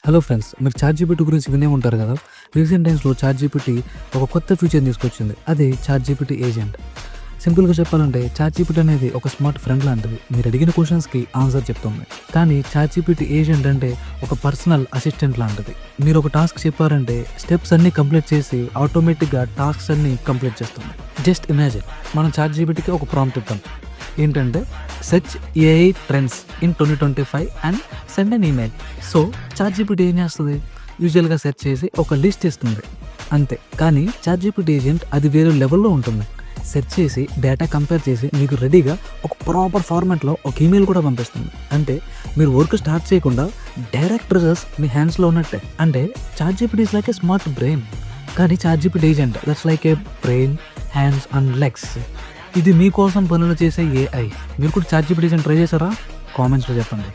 Hello friends, మీరు ChatGPT గురించి వినే ఉంటారు కదా! రీసెంట్ టైమ్స్‌లో చాట్‌జీపీటీ ఒక కొత్త ఫీచర్‌ని తీసుకొచ్చింది. అదే చాట్‌జీపీటీ ఏజెంట్. సింపుల్‌గా చెప్పాలంటే చాట్‌జీపీటీ అనేది ఒక స్మార్ట్ ఫ్రెండ్ లాంటిది. మీరు అడిగిన క్వెషన్స్‌కి ఆన్సర్ చెప్తుంది. కానీ చాట్‌జీపీటీ ఏజెంట్ అంటే ఒక పర్సనల్ అసిస్టెంట్ లాంటిది. మీరు ఒక టాస్క్ చెప్పారంటే స్టెప్స్ అన్నీ కంప్లీట్ చేసి ఆటోమేటిక్‌గా టాస్క్స్ అన్నీ కంప్లీట్ చేస్తుంది. జస్ట్ ఇమాజిన్, మనం చాట్‌జీపీటీకి ఒక ప్రాంప్ట్ ఇద్దాం. ఏంటంటే search AI trends in 2025 and send an email. So ChatGPT ఏం చేస్తుంది? యూజువల్‌గా సెర్చ్ చేసి ఒక లిస్ట్ ఇస్తుంది అంతే. కానీ చాట్‌జీపీటీ ఏజెంట్ అది వేరే లెవెల్‌లో ఉంటుంది. సెర్చ్ చేసి డేటా కంపేర్ చేసి మీకు రెడీగా ఒక ప్రాపర్ ఫార్మాట్‌లో ఒక ఈమెయిల్ కూడా పంపిస్తుంది. అంటే మీరు వర్క్ స్టార్ట్ చేయకుండా డైరెక్ట్ రిజల్ట్స్ మీ హ్యాండ్స్‌లో ఉన్నట్టే. అంటే ChatGPT is like a smart brain. కానీ ChatGPT agent that's like a brain, hands and legs. ఇది మీకోసం పనులు చేసే ఏఐ. మీరు కూడా చాట్‌జీపీటీ ఏజెంట్ ట్రై చేశారా? కామెంట్స్‌లో చెప్పండి.